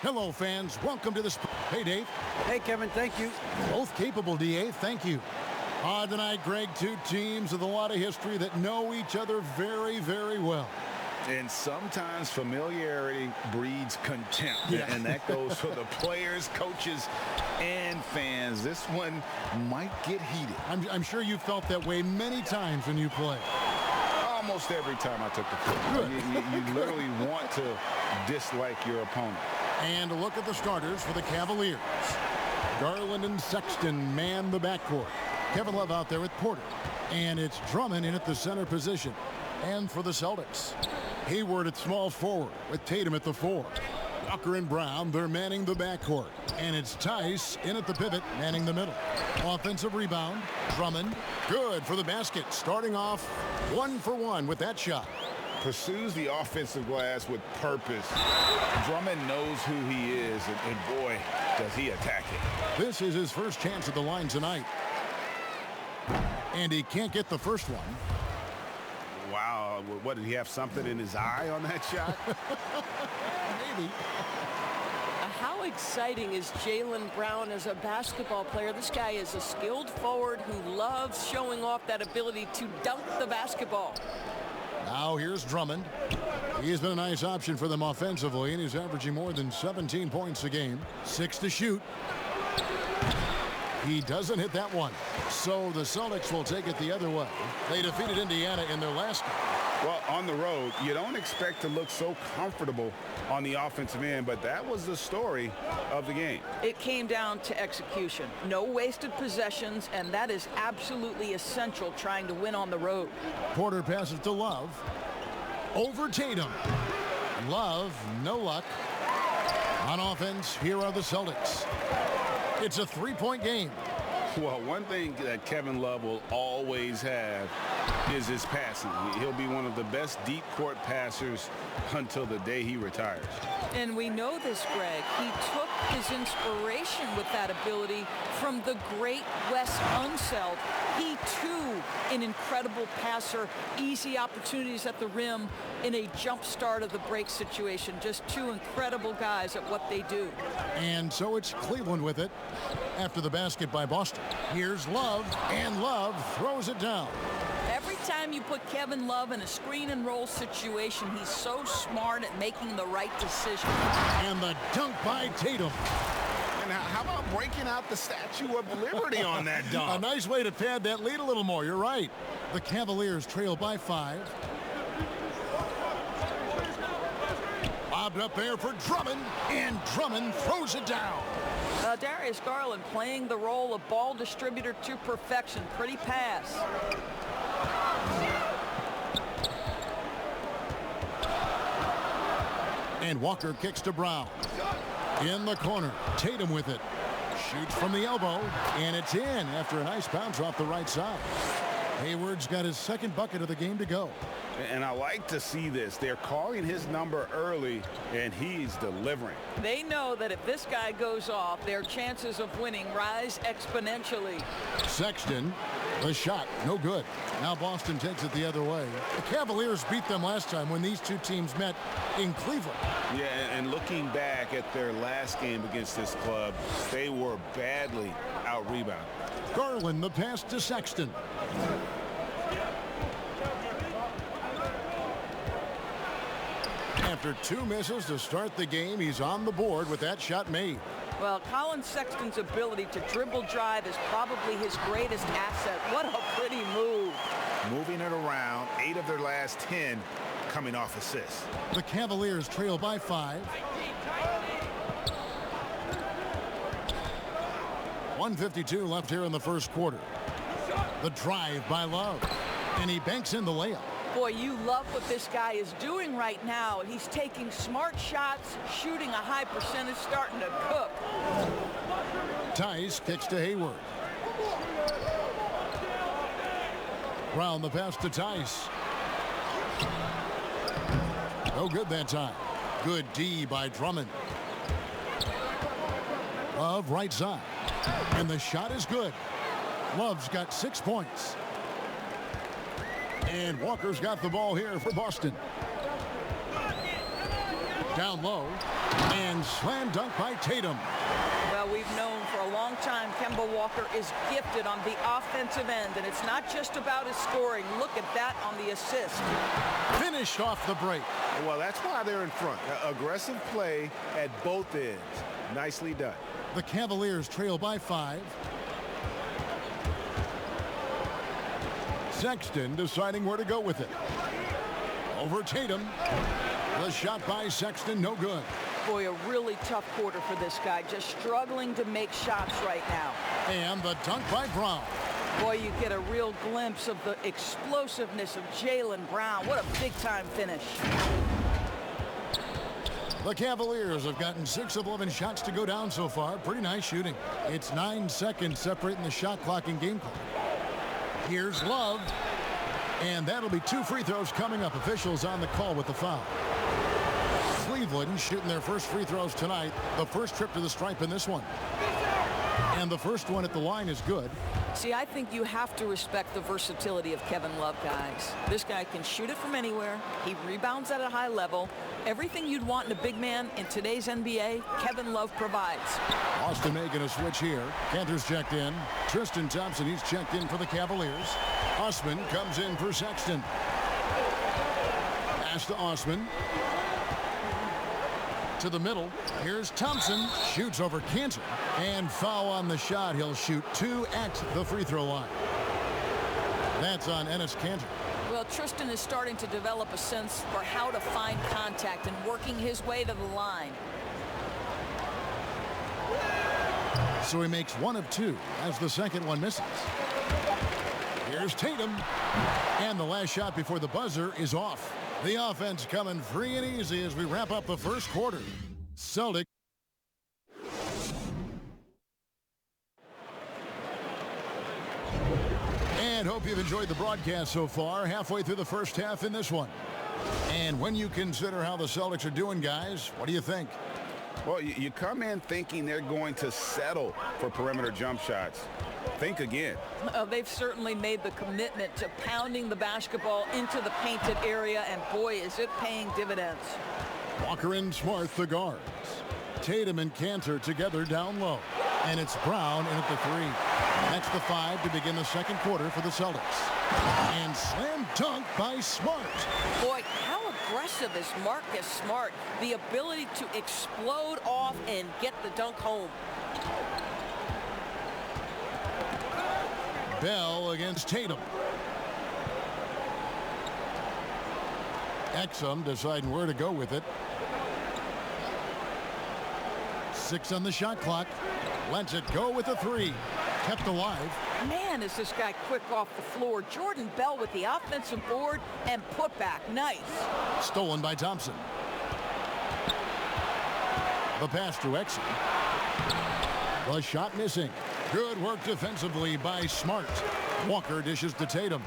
Hello, fans. Welcome to this. Hey, Dave. Hey, Kevin. Thank you. Both capable, DA. Thank you. Tonight, Greg, two teams with a lot of history that know each other very, very well. And sometimes familiarity breeds contempt. Yeah. And that goes for the players, coaches, and fans. This one might get heated. I'm sure you felt that way many times when you play. Almost every time I took the field. You literally want to dislike your opponent. And a look at the starters for the Cavaliers. Garland and Sexton man the backcourt. Kevin Love out there with Porter. And it's Drummond in at the center position. And for the Celtics, Hayward at small forward with Tatum at the 4. Walker and Brown, they're manning the backcourt. And it's Tice in at the pivot, manning the middle. Offensive rebound, Drummond. Good for the basket, starting off 1 for 1 with that shot. Pursues the offensive glass with purpose. Drummond knows who he is, and boy, does he attack it. This is his first chance at the line tonight. And he can't get the first one. Wow, what, did he have something in his eye on that shot? Maybe. How exciting is Jaylen Brown as a basketball player? This guy is a skilled forward who loves showing off that ability to dunk the basketball. Now here's Drummond. He's been a nice option for them offensively, and he's averaging more than 17 points a game. 6 to shoot. He doesn't hit that one. So the Celtics will take it the other way. They defeated Indiana in their last game. Well, on the road, you don't expect to look so comfortable on the offensive end, but that was the story of the game. It came down to execution. No wasted possessions, and that is absolutely essential trying to win on the road. Porter passes to Love. Over Tatum. Love, no luck. On offense, here are the Celtics. It's a 3-point game. Well, one thing that Kevin Love will always have is his passing. He'll be one of the best deep court passers until the day he retires. And we know this, Greg. He took his inspiration with that ability from the great Wes Unseld. He, too, an incredible passer, easy opportunities at the rim in a jump start of the break situation. Just two incredible guys at what they do. And so it's Cleveland with it after the basket by Boston. Here's Love, and Love throws it down. Every time you put Kevin Love in a screen and roll situation, he's so smart at making the right decision. And the dunk by Tatum. And how about breaking out the Statue of Liberty on that dunk? A nice way to pad that lead a little more. You're right. The Cavaliers trail by 5. Lobbed up there for Drummond, and Drummond throws it down. Darius Garland playing the role of ball distributor to perfection. Pretty pass. And Walker kicks to Brown. In the corner, Tatum with it. Shoots from the elbow, and it's in after a nice bounce off the right side. Hayward's got his second bucket of the game to go. And I like to see this. They're calling his number early, and he's delivering. They know that if this guy goes off, their chances of winning rise exponentially. Sexton, the shot, no good. Now Boston takes it the other way. The Cavaliers beat them last time when these two teams met in Cleveland. Yeah, and looking back at their last game against this club, they were badly out-rebounded. Garland, the pass to Sexton. After 2 misses to start the game, he's on the board with that shot made. Well, Colin Sexton's ability to dribble drive is probably his greatest asset. What a pretty move. Moving it around, 8 of their last 10 coming off assists. The Cavaliers trail by 5. 1:52 left here in the first quarter. The drive by Love, and he banks in the layup. Boy, you love what this guy is doing right now. He's taking smart shots, shooting a high percentage, starting to cook. Tice kicks to Hayward. Brown, the pass to Tice. No good that time. Good D by Drummond. Love right side. And the shot is good. Love's got 6 points. And Walker's got the ball here for Boston. Down low. And slam dunk by Tatum. Well, we've known for a long time Kemba Walker is gifted on the offensive end, and it's not just about his scoring. Look at that on the assist. Finished off the break. Well, that's why they're in front. Aggressive play at both ends. Nicely done. The Cavaliers trail by 5. Sexton deciding where to go with it. Over Tatum. The shot by Sexton, no good. Boy, a really tough quarter for this guy, just struggling to make shots right now. And the dunk by Brown. Boy, you get a real glimpse of the explosiveness of Jaylen Brown. What a big-time finish. The Cavaliers have gotten 6 of 11 shots to go down so far. Pretty nice shooting. It's 9 seconds separating the shot clock and game clock. Here's Love. And that'll be 2 free throws coming up. Officials on the call with the foul. Cleveland shooting their first free throws tonight. The first trip to the stripe in this one. And the first one at the line is good. See, I think you have to respect the versatility of Kevin Love, guys. This guy can shoot it from anywhere. He rebounds at a high level. Everything you'd want in a big man in today's NBA, Kevin Love provides. Austin making a switch here. Cantor's checked in. Tristan Thompson, he's checked in for the Cavaliers. Osman comes in for Sexton. Pass to Osman. To the middle. Here's Thompson. Shoots over Cantor. And foul on the shot. He'll shoot 2 at the free throw line. That's on Enes Kanter. Well, Tristan is starting to develop a sense for how to find contact and working his way to the line. So he makes 1 of 2 as the second one misses. Here's Tatum. And the last shot before the buzzer is off. The offense coming free and easy as we wrap up the first quarter. Celtics. And hope you've enjoyed the broadcast so far. Halfway through the first half in this one. And when you consider how the Celtics are doing, guys, what do you think? Well, you come in thinking they're going to settle for perimeter jump shots. Think again. They've certainly made the commitment to pounding the basketball into the painted area, and boy, is it paying dividends. Walker and Smart, the guards. Tatum and Cantor together down low. And it's Brown in at the 3. That's the 5 to begin the second quarter for the Celtics. And slam dunk by Smart. Boy, how aggressive is Marcus Smart? The ability to explode off and get the dunk home. Bell against Tatum. Exum deciding where to go with it. 6 on the shot clock. Lets it go with a 3. Kept alive. Man, is this guy quick off the floor. Jordan Bell with the offensive board and putback. Nice. Stolen by Thompson. The pass to Exum. The shot missing. Good work defensively by Smart. Walker dishes to Tatum.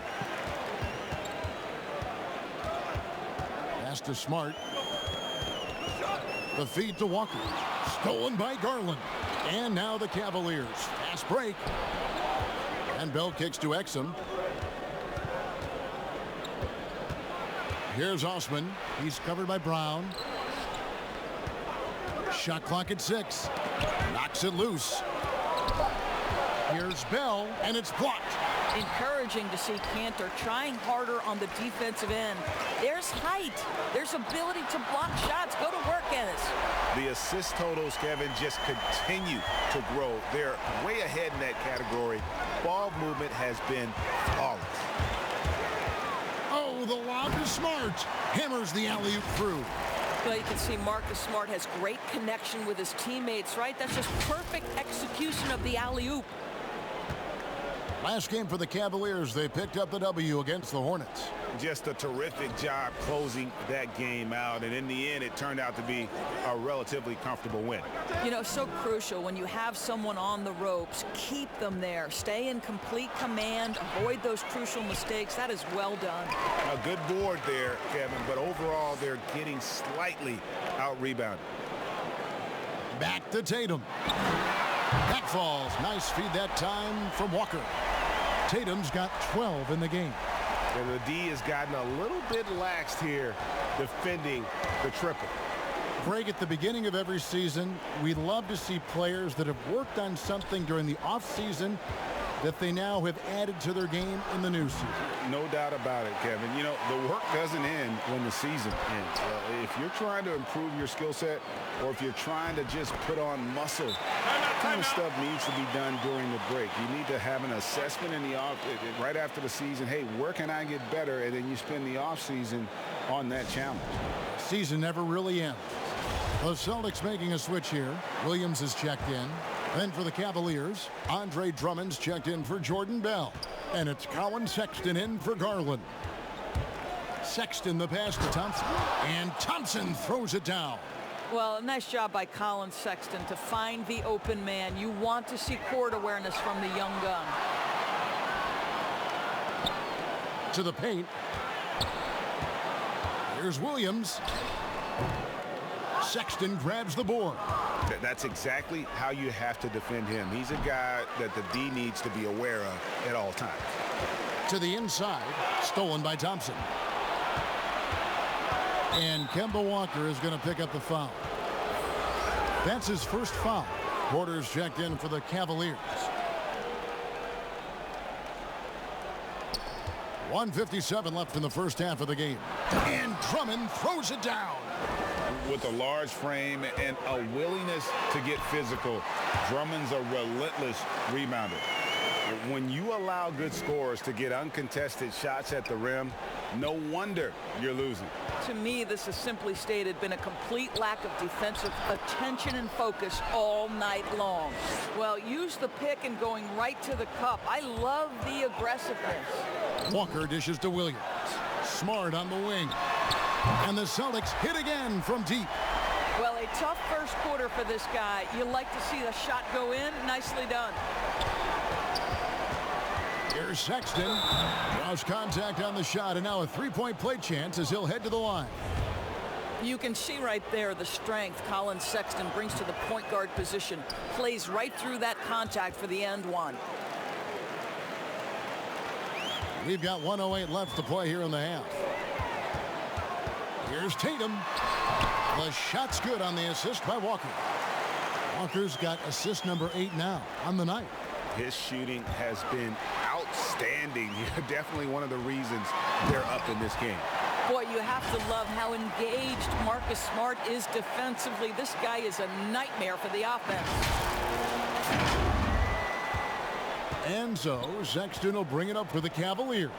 Pass to Smart. The feed to Walker. Stolen by Garland. And now the Cavaliers. Fast break. And Bell kicks to Exum. Here's Osman. He's covered by Brown. Shot clock at 6. Knocks it loose. Here's Bell, and it's blocked. Encouraging to see Cantor trying harder on the defensive end. There's height. There's ability to block shots. Go to work, Ennis. The assist totals, Kevin, just continue to grow. They're way ahead in that category. Ball movement has been flawless. Oh, the lob is Smart. Hammers the alley-oop through. Well, you can see Marcus Smart has great connection with his teammates, right? That's just perfect execution of the alley-oop. Last game for the Cavaliers, they picked up the W against the Hornets. Just a terrific job closing that game out, and in the end, it turned out to be a relatively comfortable win. You know, so crucial when you have someone on the ropes. Keep them there. Stay in complete command. Avoid those crucial mistakes. That is well done. A good board there, Kevin, but overall, they're getting slightly out-rebounded. Back to Tatum. Back falls. Nice feed that time from Walker. Tatum's got 12 in the game. And the D has gotten a little bit laxed here defending the triple. Greg, at the beginning of every season, we love to see players that have worked on something during the offseason that they now have added to their game in the new season. No doubt about it, Kevin. You know, the work doesn't end when the season ends. If you're trying to improve your skill set, or if you're trying to just put on muscle, that kind of stuff needs to be done during the break. You need to have an assessment in the off right after the season. Hey, where can I get better? And then you spend the off season on that challenge. Season never really ends. The Celtics making a switch here. Williams is checked in. Then for the Cavaliers, Andre Drummond's checked in for Jordan Bell. And it's Colin Sexton in for Garland. Sexton the pass to Thompson. And Thompson throws it down. Well, a nice job by Colin Sexton to find the open man. You want to see court awareness from the young gun. To the paint. Here's Williams. Sexton grabs the board. That's exactly how you have to defend him. He's a guy that the D needs to be aware of at all times. To the inside, stolen by Thompson. And Kemba Walker is going to pick up the foul. That's his first foul. Porter's checked in for the Cavaliers. 1:57 left in the first half of the game. And Drummond throws it down. With a large frame and a willingness to get physical, Drummond's a relentless rebounder. When you allow good scorers to get uncontested shots at the rim, no wonder you're losing. To me, this has simply stated been a complete lack of defensive attention and focus all night long. Well, use the pick and going right to the cup. I love the aggressiveness. Walker dishes to Williams. Smart on the wing. And the Celtics hit again from deep. Well, a tough first quarter for this guy. You like to see the shot go in. Nicely done. Here's Sexton. Draws contact on the shot, and now a three-point play chance as he'll head to the line. You can see right there the strength Colin Sexton brings to the point guard position. Plays right through that contact for the end one. We've got 1:08 left to play here in the half. Here's Tatum. The shot's good on the assist by Walker. Walker's got assist number 8 now on the night. His shooting has been outstanding. Definitely one of the reasons they're up in this game. Boy, you have to love how engaged Marcus Smart is defensively. This guy is a nightmare for the offense. And so Sexton will bring it up for the Cavaliers.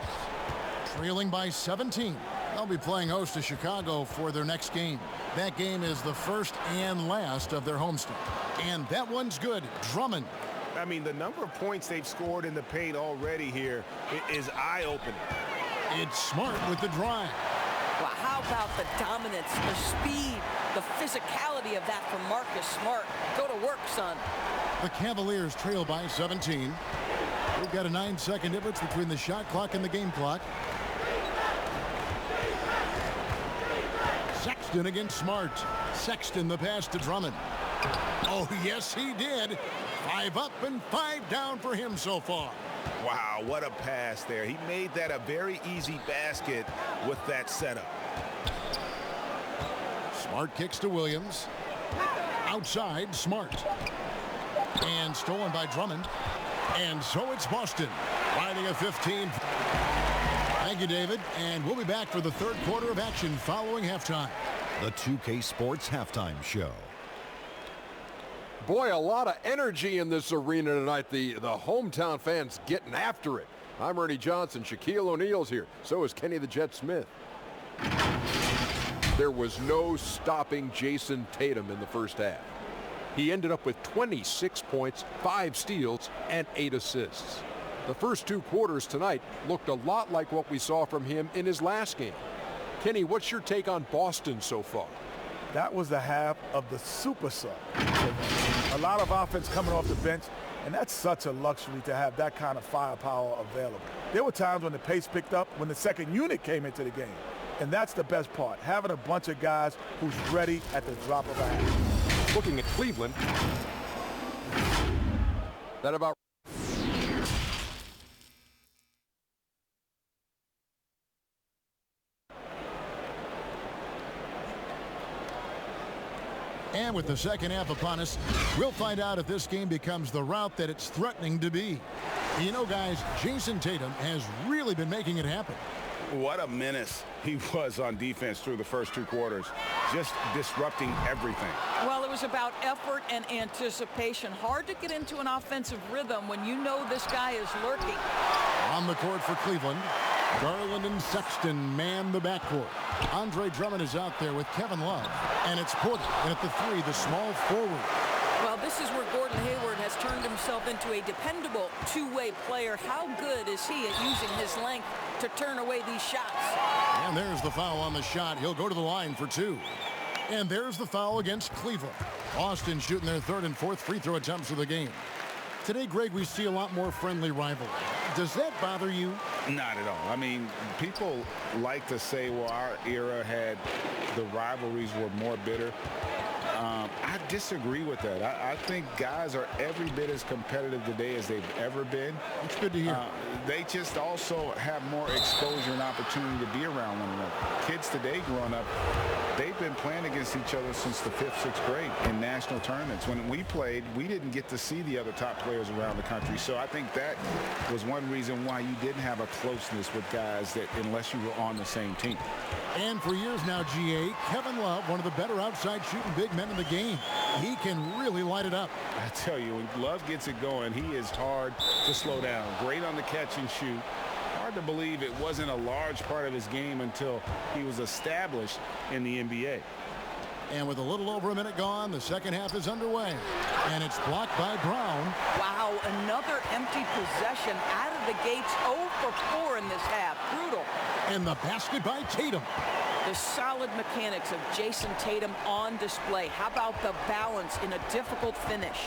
Trailing by 17. They'll be playing host to Chicago for their next game. That game is the first and last of their homestand. And that one's good. Drummond. I mean, the number of points they've scored in the paint already here is eye-opening. It's Smart with the drive. Well, how about the dominance, the speed, the physicality of that from Marcus Smart? Go to work, son. The Cavaliers trail by 17. We've got a 9-second difference between the shot clock and the game clock. Sexton against Smart. Sexton the pass to Drummond. Oh, yes, he did. 5 up and 5 down for him so far. Wow, what a pass there. He made that a very easy basket with that setup. Smart kicks to Williams. Outside, Smart. And stolen by Drummond. And so it's Boston finding a 15. Thank you, David. And we'll be back for the third quarter of action following halftime. The 2K Sports Halftime Show. Boy, a lot of energy in this arena tonight. The hometown fans getting after it. I'm Ernie Johnson. Shaquille O'Neal's here. So is Kenny the Jet Smith. There was no stopping Jason Tatum in the first half. He ended up with 26 points, 5 steals, and 8 assists. The first 2 quarters tonight looked a lot like what we saw from him in his last game. Kenny, what's your take on Boston so far? That was the half of the super sub. A lot of offense coming off the bench, and that's such a luxury to have that kind of firepower available. There were times when the pace picked up when the second unit came into the game, and that's the best part, having a bunch of guys who's ready at the drop of a hat. Looking at Cleveland, that about And with the second half upon us, we'll find out if this game becomes the route that it's threatening to be. You know, guys, Jason Tatum has really been making it happen. What a menace he was on defense through the first 2 quarters, just disrupting everything. Well, it was about effort and anticipation. Hard to get into an offensive rhythm when you know this guy is lurking. On the court for Cleveland, Garland and Sexton man the backcourt. Andre Drummond is out there with Kevin Love, and it's Porter. And at the 3, the small forward. Well, this is where Gordon Hayward has turned himself into a dependable two-way player. How good is he at using his length to turn away these shots? And there's the foul on the shot. He'll go to the line for 2. And there's the foul against Cleveland. Boston shooting their 3rd and 4th free throw attempts of the game. Today, Greg, we see a lot more friendly rivalry. Does that bother you? Not at all. I mean, people like to say, well, our era had the rivalries were more bitter. I disagree with that. I think guys are every bit as competitive today as they've ever been. It's good to hear. They just also have more exposure and opportunity to be around one another. Kids today growing up, they've been playing against each other since the 5th, 6th grade in national tournaments. When we played, we didn't get to see the other top players around the country. So I think that was one reason why you didn't have a closeness with guys that unless you were on the same team. And for years now, GA, Kevin Love, one of the better outside shooting big men in the game. He can really light it up. I tell you, when Love gets it going, he is hard to slow down. Great on the catch and shoot. Hard to believe it wasn't a large part of his game until he was established in the NBA. And with a little over a minute gone, the second half is underway. And it's blocked by Brown. Wow, another empty possession out of the gates. 0 for 4 in this half. Brutal. And the basket by Tatum. The solid mechanics of Jason Tatum on display. How about the balance in a difficult finish?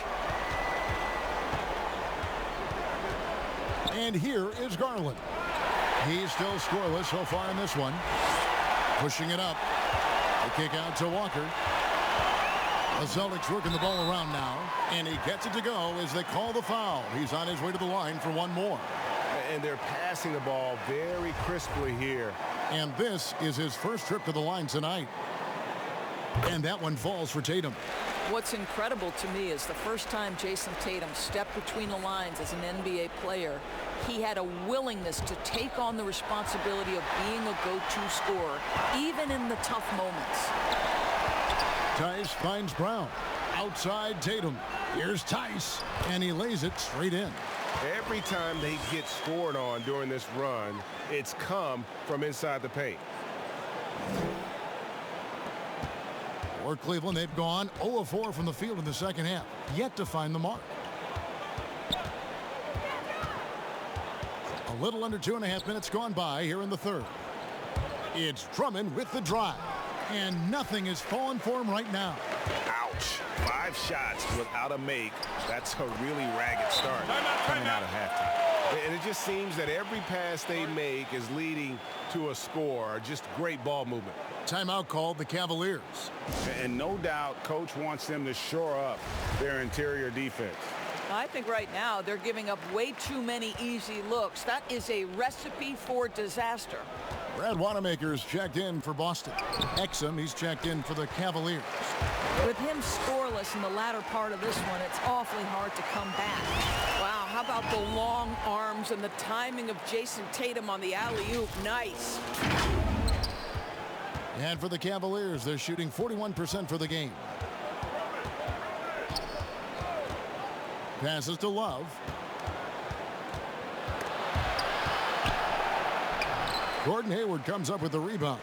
And here is Garland. He's still scoreless so far in this one. Pushing it up. The kick out to Walker. The Celtics working the ball around now. And he gets it to go as they call the foul. He's on his way to the line for one more. And they're passing the ball very crisply here. And this is his first trip to the line tonight. And that one falls for Tatum. What's incredible to me is the first time Jason Tatum stepped between the lines as an NBA player, he had a willingness to take on the responsibility of being a go-to scorer, even in the tough moments. Tice finds Brown. Outside Tatum. Here's Tice. And he lays it straight in. Every time they get scored on during this run, it's come from inside the paint. For Cleveland, they've gone 0 of 4 from the field in the second half. Yet to find the mark. A little under 2.5 minutes gone by here in the third. It's Drummond with the drive. And nothing is falling for him right now. Ouch. 5 shots without a make. That's a really ragged start coming out of halftime. And it just seems that every pass they make is leading to a score. Just great ball movement. Timeout called the Cavaliers. And no doubt coach wants them to shore up their interior defense. I think right now they're giving up way too many easy looks. That is a recipe for disaster. Brad Wanamaker's checked in for Boston. Exum, he's checked in for the Cavaliers. With him scoreless in the latter part of this one, it's awfully hard to come back. Wow, how about the long arms and the timing of Jason Tatum on the alley-oop? Nice. And for the Cavaliers, they're shooting 41% for the game. Passes to Love. Gordon Hayward comes up with the rebound.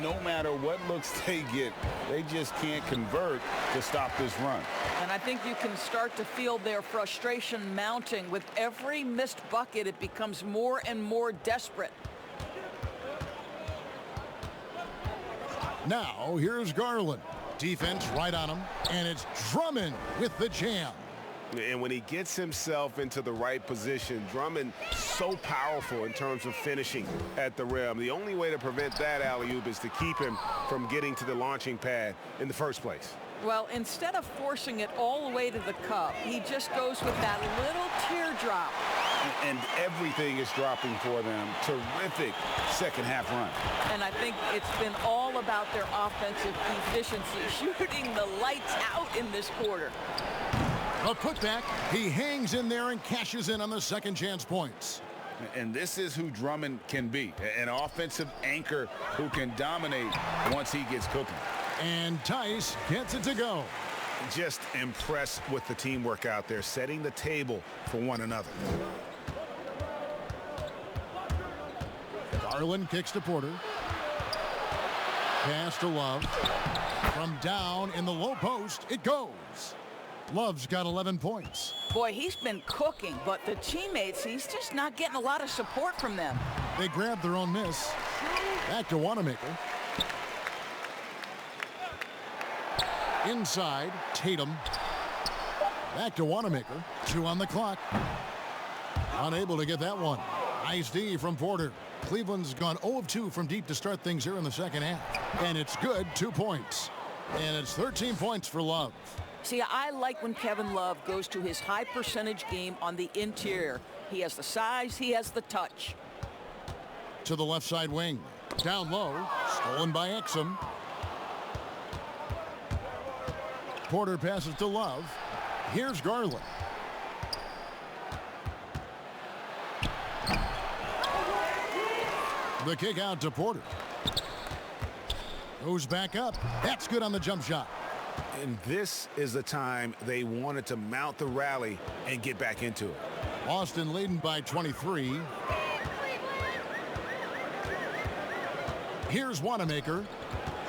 No matter what looks they get, they just can't convert to stop this run. And I think you can start to feel their frustration mounting. With every missed bucket, it becomes more and more desperate. Now, here's Garland. Defense right on him, and it's Drummond with the jam. And when he gets himself into the right position, Drummond so powerful in terms of finishing at the rim. The only way to prevent that alley-oop is to keep him from getting to the launching pad in the first place. Well, instead of forcing it all the way to the cup, he just goes with that little teardrop. And everything is dropping for them. Terrific second half run. And I think it's been all about their offensive efficiency, shooting the lights out in this quarter. A putback. He hangs in there and cashes in on the second chance points. And this is who Drummond can be, an offensive anchor who can dominate once he gets cooking. And Tice gets it to go. Just impressed with the teamwork out there, setting the table for one another. Garland kicks to Porter. Pass to Love. From down in the low post, it goes. Love's got 11 points. Boy, he's been cooking, but the teammates, he's just not getting a lot of support from them. They grab their own miss. Back to Wanamaker. Inside, Tatum. Back to Wanamaker. 2 on the clock. Unable to get that one. Nice D from Porter. Cleveland's gone 0 of 2 from deep to start things here in the second half. And it's good, 2 points. And it's 13 points for Love. See, I like when Kevin Love goes to his high percentage game on the interior. He has the size, he has the touch. To the left side wing. Down low. Stolen by Exum. Porter passes to Love. Here's Garland. The kick out to Porter. Goes back up. That's good on the jump shot. And this is the time they wanted to mount the rally and get back into it. Boston leading by 23. Here's Wanamaker.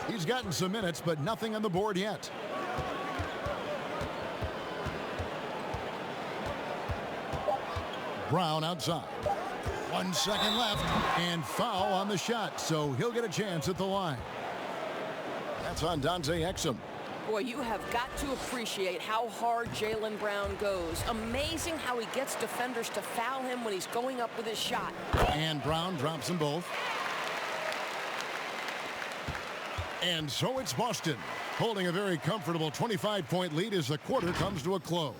He's gotten some minutes, but nothing on the board yet. Brown outside. 1 second left, and foul on the shot, so he'll get a chance at the line. That's on Dante Exum. Boy, you have got to appreciate how hard Jaylen Brown goes. Amazing how he gets defenders to foul him when he's going up with his shot. And Brown drops them both. And so it's Boston, holding a very comfortable 25-point lead as the quarter comes to a close.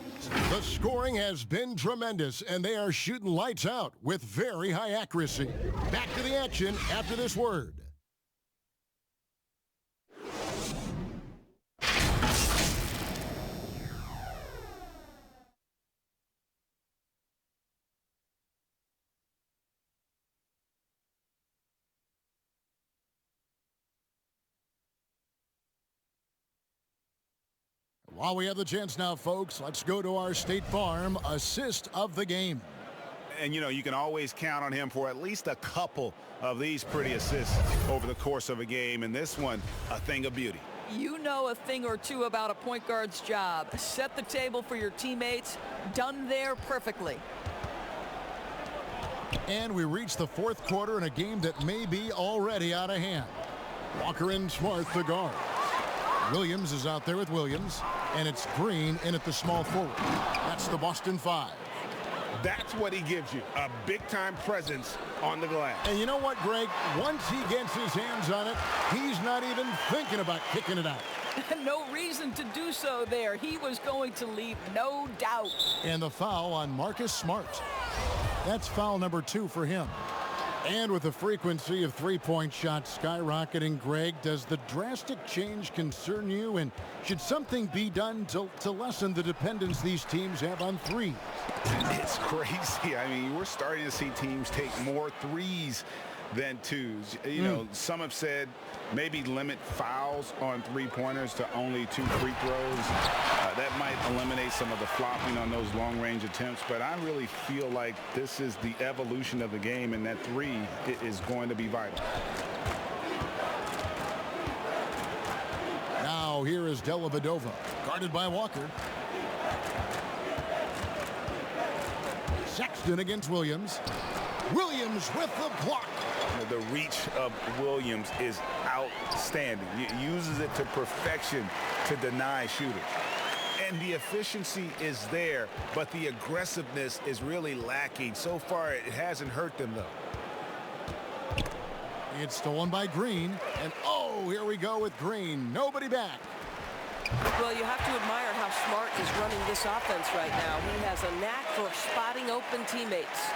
The scoring has been tremendous, and they are shooting lights out with very high accuracy. Back to the action after this word. While we have the chance now, folks, let's go to our State Farm assist of the game. And, you know, you can always count on him for at least a couple of these pretty assists over the course of a game. And this one, a thing of beauty. You know a thing or two about a point guard's job. Set the table for your teammates. Done there perfectly. And we reach the fourth quarter in a game that may be already out of hand. Walker and Smart, the guard. Williams is out there with Williams. And it's Green in at the small forward. That's the Boston 5. That's what he gives you, a big-time presence on the glass. And you know what, Greg? Once he gets his hands on it, he's not even thinking about kicking it out. No reason to do so there. He was going to leave, no doubt. And the foul on Marcus Smart. That's foul number 2 for him. And with the frequency of three-point shots skyrocketing, Greg, does the drastic change concern you? And should something be done to lessen the dependence these teams have on threes? It's crazy. I mean, we're starting to see teams take more threes than twos. You know, some have said maybe limit fouls on three-pointers to only 2 free throws. That might eliminate some of the flopping on those long-range attempts, but I really feel like this is the evolution of the game, and that three is going to be vital. Now here is Dellavedova, guarded by Walker. Sexton against Williams. Williams with the block. The reach of Williams is outstanding. He uses it to perfection to deny shooters. And the efficiency is there, but the aggressiveness is really lacking. So far, it hasn't hurt them, though. It's stolen by Green. And, oh, here we go with Green. Nobody back. Well, you have to admire how Smart is running this offense right now. He has a knack for spotting open teammates.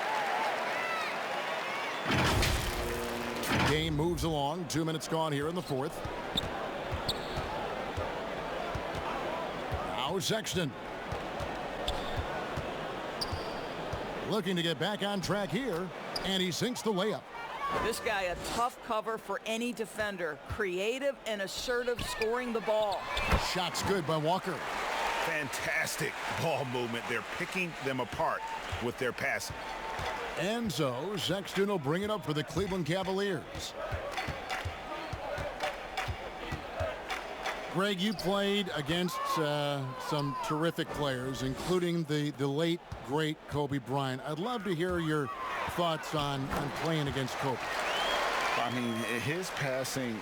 Game moves along. 2 minutes gone here in the fourth. Now Sexton. Looking to get back on track here, and he sinks the layup. This guy a tough cover for any defender. Creative and assertive scoring the ball. Shot's good by Walker. Fantastic ball movement. They're picking them apart with their passing. And so Sexton will bring it up for the Cleveland Cavaliers. Greg, you played against some terrific players, including the late, great Kobe Bryant. I'd love to hear your thoughts on playing against Kobe. I mean, his passing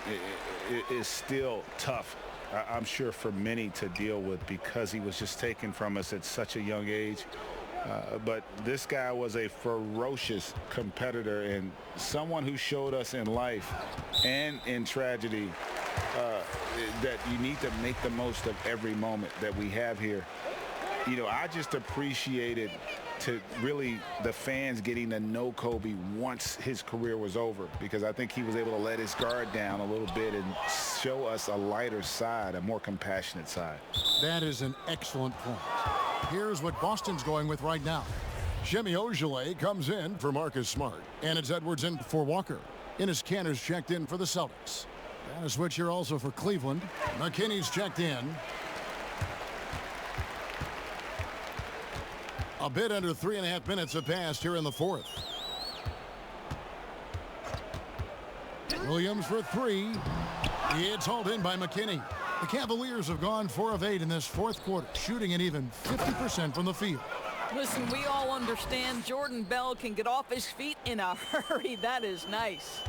is still tough, I'm sure, for many to deal with because he was just taken from us at such a young age. But this guy was a ferocious competitor and someone who showed us in life and in tragedy that you need to make the most of every moment that we have here. You know, I just appreciated to really the fans getting to know Kobe once his career was over, because I think he was able to let his guard down a little bit and show us a lighter side, a more compassionate side. That is an excellent point. Here's what Boston's going with right now. Jimmy Ojeleye comes in for Marcus Smart, and it's Edwards in for Walker. Enes Kanter's checked in for the Celtics. And a switch here also for Cleveland. McKinney's checked in. A bit under 3.5 minutes have passed here in the fourth. Williams for three. It's hauled in by McKinney. The Cavaliers have gone 4 of 8 in this fourth quarter, shooting at even 50% from the field. Listen, we all understand Jordan Bell can get off his feet in a hurry. That is nice.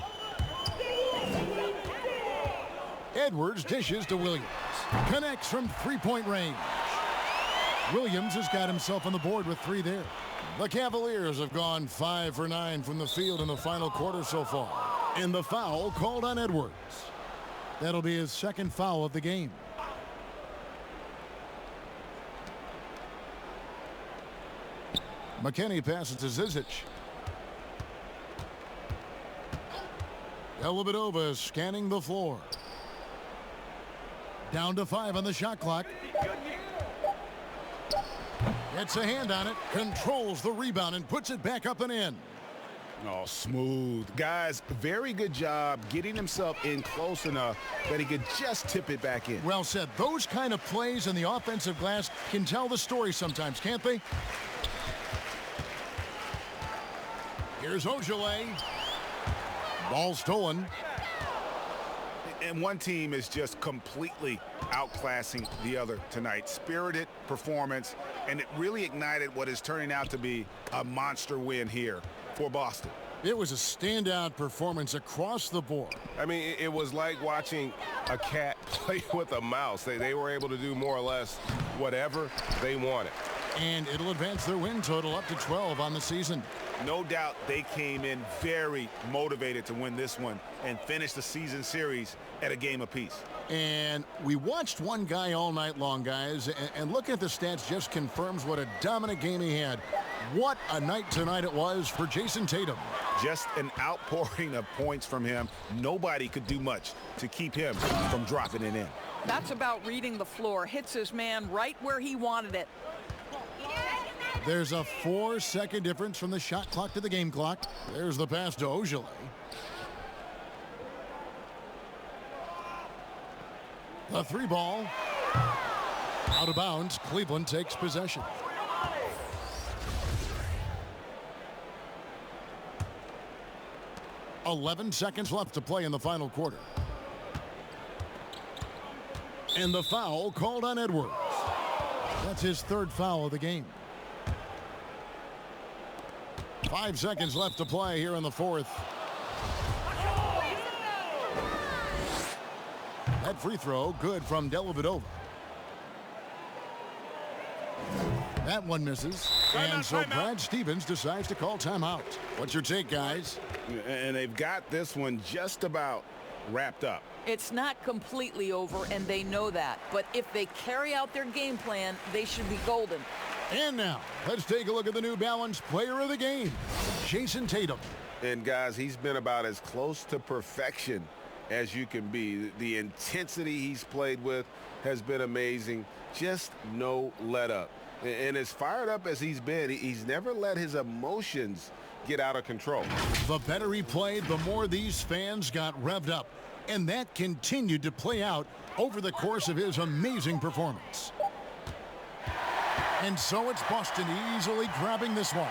Edwards dishes to Williams. Connects from three-point range. Williams has got himself on the board with 3 there. The Cavaliers have gone 5 for 9 from the field in the final quarter so far. And the foul called on Edwards. That'll be his second foul of the game. McKinney passes to Zizic. Dellavedova scanning the floor. Down to 5 on the shot clock. Gets a hand on it, controls the rebound, and puts it back up and in. Oh, smooth. Guys, very good job getting himself in close enough that he could just tip it back in. Well said. Those kind of plays in the offensive glass can tell the story sometimes, can't they? Here's Ojeleye. Ball stolen. And one team is just completely outclassing the other tonight. Spirited performance, and it really ignited what is turning out to be a monster win here for Boston. It was a standout performance across the board. I mean, it was like watching a cat play with a mouse. They were able to do more or less whatever they wanted. And it'll advance their win total up to 12 on the season. No doubt they came in very motivated to win this one and finish the season series at a game apiece. And we watched one guy all night long, guys, and looking at the stats just confirms what a dominant game he had. What a night tonight it was for Jason Tatum. Just an outpouring of points from him. Nobody could do much to keep him from dropping it in. That's about reading the floor. Hits his man right where he wanted it. There's a 4-second difference from the shot clock to the game clock. There's the pass to Ojeleye. The 3 ball. Out of bounds. Cleveland takes possession. .11 seconds left to play in the final quarter. And the foul called on Edwards. That's his 3rd foul of the game. 5 seconds left to play here in the fourth. That free throw good from Dellavedova. That one misses. And so Brad Stevens decides to call timeout. What's your take, guys? And they've got this one just about wrapped up. It's not completely over, and they know that. But if they carry out their game plan, they should be golden. And now, let's take a look at the New Balance player of the game, Jason Tatum. And, guys, he's been about as close to perfection as you can be. The intensity he's played with has been amazing. Just no let up. And as fired up as he's been, he's never let his emotions get out of control. The better he played, the more these fans got revved up. And that continued to play out over the course of his amazing performance. And so it's Boston easily grabbing this one.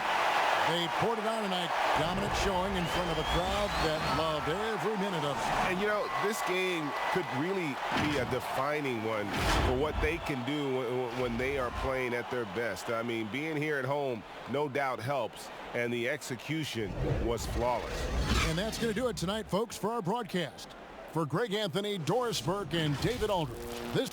They poured it on tonight. Dominant showing in front of a crowd that loved every minute of it. And, you know, this game could really be a defining one for what they can do when they are playing at their best. I mean, being here at home no doubt helps, and the execution was flawless. And that's going to do it tonight, folks, for our broadcast. For Greg Anthony, Doris Burke, and David Aldridge, this